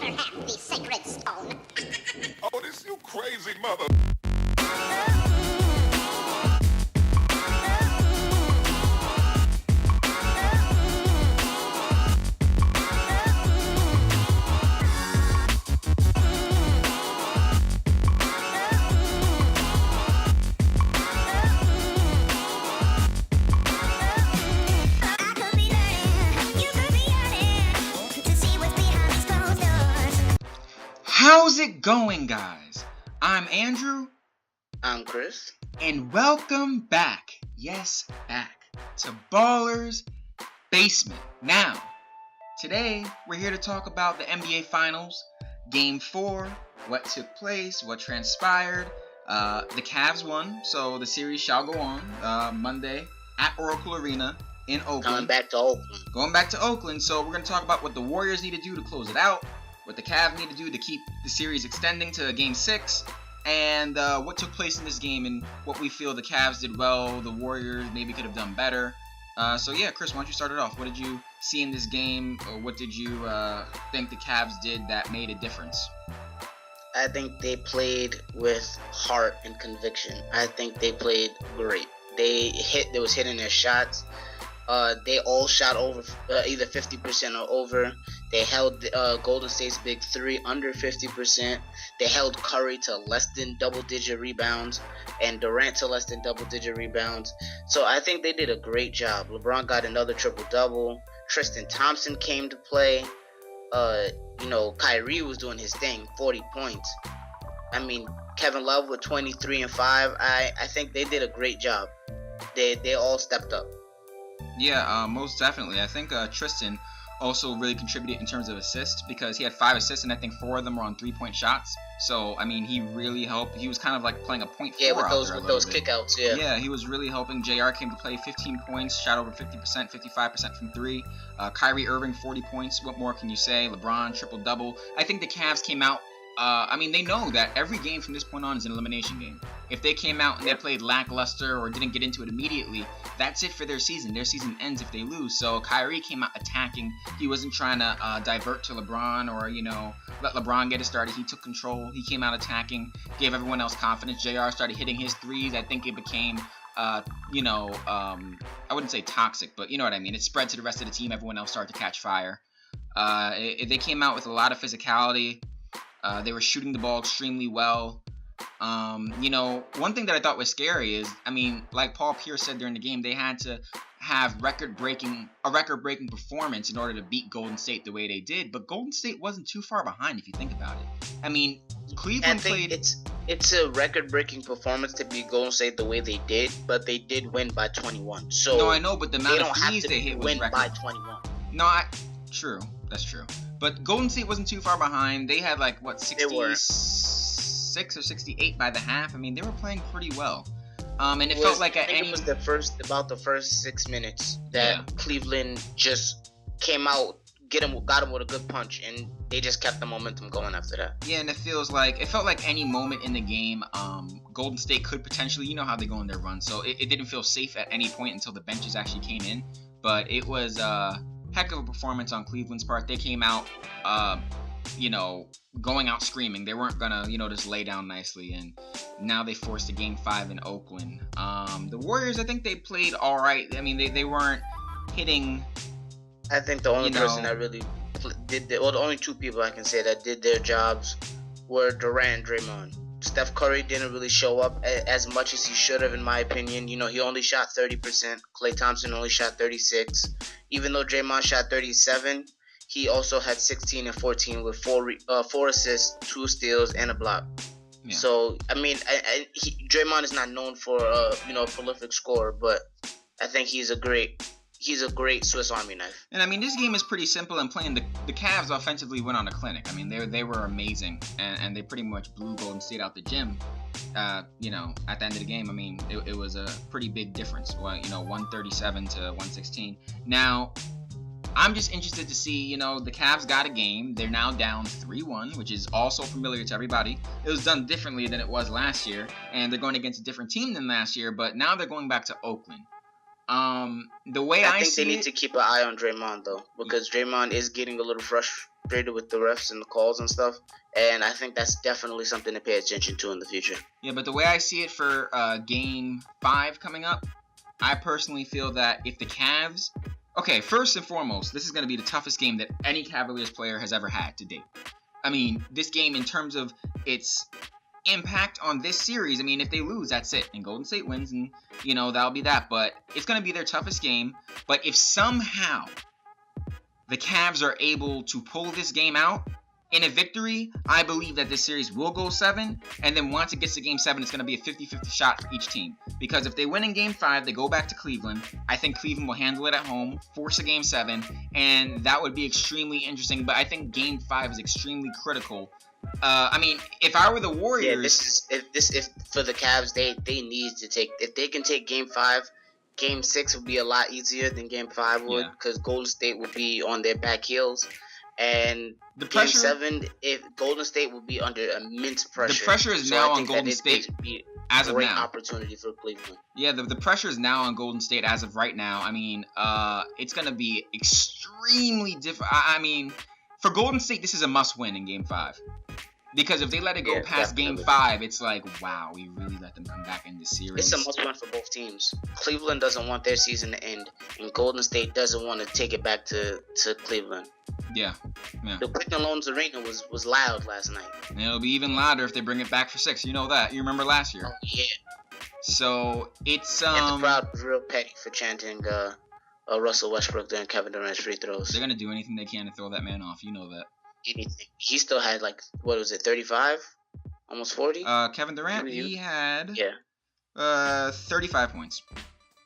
better have the sacred stone. Oh, this you crazy mother. How's it going, guys? I'm Andrew. I'm Chris. And welcome back, yes, back, to Ballers Basement. Now, today, we're here to talk about the NBA Finals, Game 4, what took place, what transpired. The Cavs won, so the series shall go on Monday at Oracle Arena in Oakland. Going back to Oakland. So we're going to talk about what the Warriors need to do to close it out, what the Cavs need to do to keep the series extending to Game 6, and what took place in this game and what we feel the Cavs did well, the Warriors maybe could have done better. So yeah, Chris, why don't you start it off? What did you see in this game, or what did you think the Cavs did that made a difference? I think they played with heart and conviction. I think they played great. They was hitting their shots. They all shot over either 50% or over. They held Golden State's big three under 50%. They held Curry to less than double-digit rebounds and Durant to less than double-digit rebounds. So I think they did a great job. LeBron got another triple-double. Tristan Thompson came to play. Kyrie was doing his thing, 40 points. I mean, Kevin Love with 23 and 5. I think they did a great job. They all stepped up. Yeah, most definitely. I think Tristan also really contributed in terms of assists because he had 5 assists and I think 4 of them were on 3-point shots. So, I mean, he really helped. He was kind of like playing a point forward with those kickouts, yeah. Yeah, he was really helping. JR came to play 15 points, shot over 50%, 55% from 3. Kyrie Irving, 40 points. What more can you say? LeBron, triple-double. I think the Cavs came out. They know that every game from this point on is an elimination game. If they came out and they played lackluster or didn't get into it immediately, that's it for their season. Their season ends if they lose. So Kyrie came out attacking. He wasn't trying to divert to LeBron or, let LeBron get it started. He took control. He came out attacking, gave everyone else confidence. JR started hitting his threes. I think it became, I wouldn't say toxic, but you know what I mean. It spread to the rest of the team. Everyone else started to catch fire. They came out with a lot of physicality. They were shooting the ball extremely well. One thing that I thought was scary is, like Paul Pierce said during the game, they had to have a record-breaking performance in order to beat Golden State the way they did. But Golden State wasn't too far behind if you think about it. Cleveland played. It's a record-breaking performance to beat Golden State the way they did, but they did win by 21. So no, I know, but the amount of threes they hit was win record. By 21. No, true. That's true. But Golden State wasn't too far behind. They had 66 or 68 by the half. They were playing pretty well. It felt like it was the first 6 minutes that Cleveland just came out, got him with a good punch, and they just kept the momentum going after that. Yeah, and it felt like any moment in the game, Golden State could potentially, you know how they go on their run. So it didn't feel safe at any point until the benches actually came in. But it was heck of a performance on Cleveland's part. They came out, going out screaming. They weren't gonna, just lay down nicely. And now they forced a Game 5 in Oakland. The Warriors, I think they played all right. They weren't hitting. I think the only person that really did, the only two people I can say that did their jobs were Durant and Draymond. Steph Curry didn't really show up as much as he should have, in my opinion. He only shot 30%. Klay Thompson only shot 36%. Even though Draymond shot 37%, he also had 16 and 14 with 4 assists, 2 steals, and a block. Yeah. So, Draymond is not known for a prolific scorer, but I think he's a great Swiss Army knife. And this game is pretty simple, and playing the Cavs offensively went on a clinic. They were amazing, and they pretty much blew Golden State out the gym. At the end of the game, it was a pretty big difference. 137 to 116. Now, I'm just interested to see, the Cavs got a game. They're now down 3-1, which is also familiar to everybody. It was done differently than it was last year, and they're going against a different team than last year, but now they're going back to Oakland. The way I think see they need to keep an eye on Draymond though, because Draymond is getting a little frustrated with the refs and the calls and stuff. And I think that's definitely something to pay attention to in the future. Yeah, but the way I see it for Game 5 coming up, I personally feel that if the Cavs... Okay, first and foremost, this is going to be the toughest game that any Cavaliers player has ever had to date. I mean, this game, in terms of its impact on this series, I mean, if they lose, that's it. And Golden State wins, and, you know, that'll be that. But it's going to be their toughest game. But if somehow the Cavs are able to pull this game out in a victory, I believe that this series will go 7, and then once it gets to Game 7, it's going to be a 50-50 shot for each team. Because if they win in Game 5, they go back to Cleveland. I think Cleveland will handle it at home, force a Game 7, and that would be extremely interesting. But I think Game 5 is extremely critical. I mean, if I were the Warriors... Yeah, if for the Cavs, they need to take... If they can take Game 5... Game 6 would be a lot easier than Game 5 would, because Golden State would be on their back heels. And the pressure, Game 7, if Golden State would be under immense pressure. The pressure is now on Golden State as of now. Great opportunity for Cleveland. Yeah, the pressure is now on Golden State as of right now. I mean, it's going to be extremely difficult. I mean, for Golden State, this is a must-win in Game 5. Because if they let it go past Game 5, it's like, wow, we really let them come back in this series. It's a must-win for both teams. Cleveland doesn't want their season to end, and Golden State doesn't want to take it back to Cleveland. Yeah. The Quicken Loans Arena was loud last night. And it'll be even louder if they bring it back for 6. You know that. You remember last year. Oh, yeah. So, it's... And the crowd was real petty for chanting Russell Westbrook during Kevin Durant's free throws. They're going to do anything they can to throw that man off. You know that. Anything. He still had, like, what was it, 35? Almost 40? Kevin Durant, he had 35 points.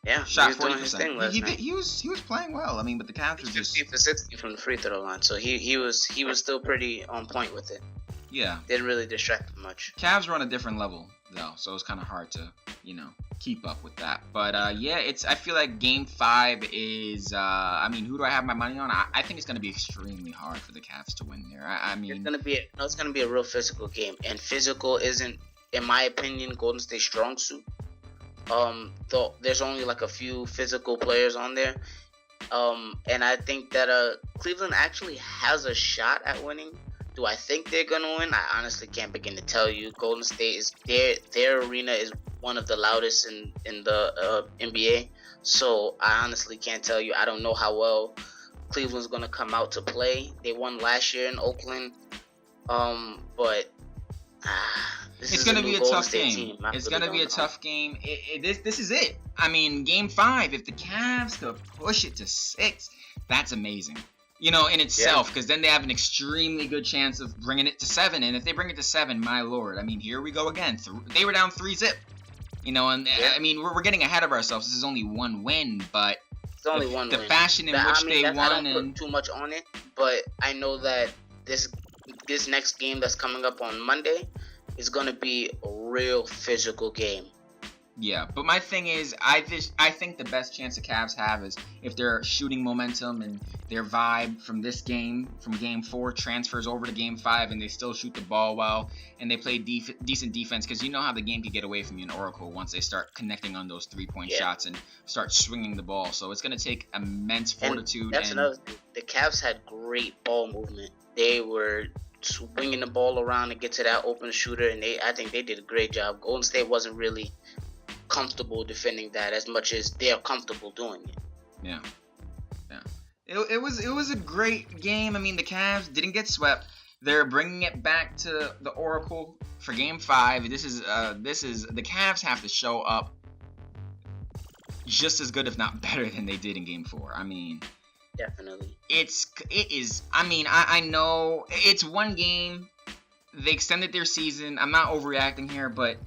Yeah, shot he was 40%. Doing his thing last night. He was playing well. I mean, but the Cavs were just 50 for 60 from the free throw line, so he was still pretty on point with it. Yeah, didn't really distract him much. Cavs were on a different level though, so it's kind of hard to keep up with that. But I feel like Game 5 is. I mean, who do I have my money on? I think it's going to be extremely hard for the Cavs to win there. I mean, it's going to be a real physical game, and physical isn't, in my opinion, Golden State's strong suit. Though there's only like a few physical players on there, and I think that Cleveland actually has a shot at winning. Do I think they're gonna win? I honestly can't begin to tell you. Golden State is their arena is one of the loudest in the NBA, so I honestly can't tell you. I don't know how well Cleveland's gonna come out to play. They won last year in Oakland, but. It's going to be a tough game. It's going to be a tough game. This is it. I mean, Game 5, if the Cavs could push it to 6, that's amazing. In itself, because then they have an extremely good chance of bringing it to 7. And if they bring it to 7, my lord, I mean, here we go again. They were down 3-0. I mean, we're getting ahead of ourselves. This is only one win, but it's only one win. The fashion in which they won. I don't put too much on it, but I know that this next game that's coming up on Monday is going to be a real physical game. Yeah, but my thing is, I think the best chance the Cavs have is if their shooting momentum and their vibe from this game, from Game 4, transfers over to Game 5, and they still shoot the ball well, and they play decent defense, because you know how the game can get away from you in Oracle once they start connecting on those three-point shots and start swinging the ball. So it's going to take immense fortitude. And that's another thing. The Cavs had great ball movement. They were swinging the ball around to get to that open shooter, and I think they did a great job. Golden State wasn't really comfortable defending that as much as they're comfortable doing it. Yeah. It was a great game. I mean, the Cavs didn't get swept. They're bringing it back to the Oracle for Game 5. This is the Cavs have to show up just as good, if not better, than they did in Game 4. I mean, definitely. It is. I mean, I know it's one game. They extended their season. I'm not overreacting here, but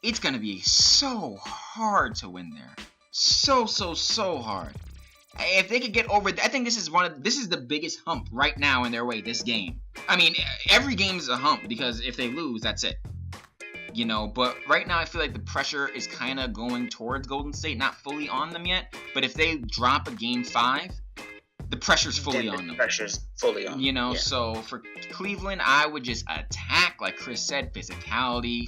it's gonna be so hard to win there. So hard. If they could get over, I think this is the biggest hump right now in their way. This game. I mean, every game is a hump, because if they lose, that's it. But right now I feel like the pressure is kind of going towards Golden State, not fully on them yet. But if they drop a Game 5, the pressure's fully on them. The pressure's fully on them. So for Cleveland, I would just attack, like Chris said, physicality.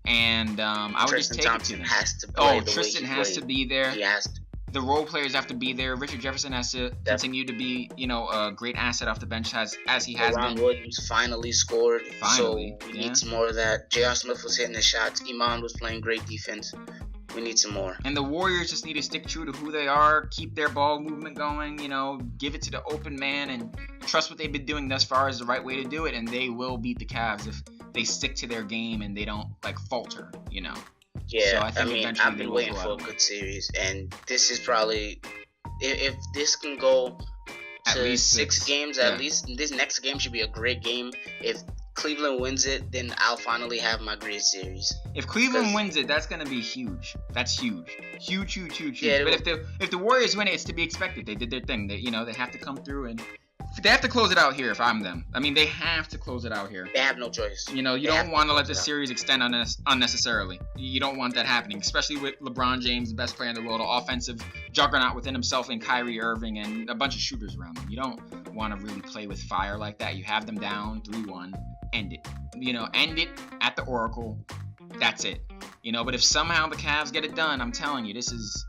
And I would just take it to them. Has to play Tristan has to be there. He has to. The role players have to be there. Richard Jefferson has to continue to be, you know, a great asset off the bench as he has Ron been. Williams finally scored. Finally, so we need some more of that. J.R. Smith was hitting the shots. Iman was playing great defense. We need some more. And the Warriors just need to stick true to who they are, keep their ball movement going, you know, give it to the open man, and trust what they've been doing thus far is the right way to do it, and they will beat the Cavs if they stick to their game and they don't, like, falter, you know. Yeah, so I mean, I've been waiting for a good series, and this is probably, if this can go at to least 6 games, at least this next game should be a great game. If Cleveland wins it, then I'll finally have my great series. If Cleveland wins it, that's gonna be huge. That's huge, huge. Yeah, but if the Warriors win it, it's to be expected. They did their thing. They have to come through, and they have to close it out here. If I'm them, I mean, they have to close it out here. They have no choice. You know, you don't want to let the series extend unnecessarily. You don't want that happening, especially with LeBron James, the best player in the world, an offensive juggernaut within himself, and Kyrie Irving, and a bunch of shooters around them. You don't want to really play with fire like that. You have them down 3-1. End it. You know, end it at the Oracle. That's it. You know, but if somehow the Cavs get it done, I'm telling you, it's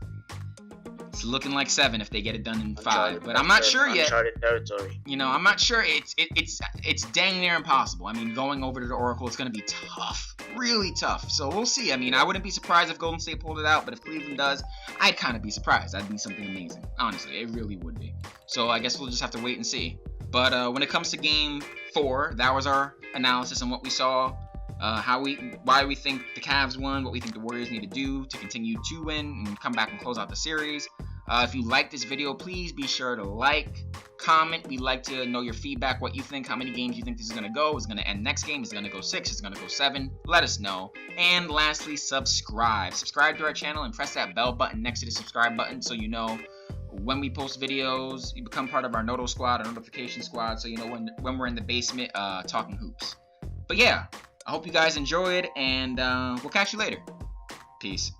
looking like 7 if they get it done in 5. But I'm not sure yet. Uncharted territory. You know, I'm not sure. It's dang near impossible. I mean, going over to the Oracle, it's going to be tough. Really tough. So we'll see. I mean, I wouldn't be surprised if Golden State pulled it out, but if Cleveland does, I'd kind of be surprised. That'd be something amazing. Honestly, it really would be. So I guess we'll just have to wait and see. But when it comes to Game 4, that was our analysis on what we saw, why we think the Cavs won, what we think the Warriors need to do to continue to win and come back and close out the series. If you like this video, please be sure to like, comment. We'd like to know your feedback, what you think, how many games you think this is going to go. Is it going to end next game? Is it going to go 6? Is it going to go 7? Let us know. And lastly, subscribe. Subscribe to our channel and press that bell button next to the subscribe button so you know when we post videos. You become part of our Noto squad, our notification squad, so you know when we're in the basement talking hoops. But yeah, I hope you guys enjoyed, and we'll catch you later. Peace.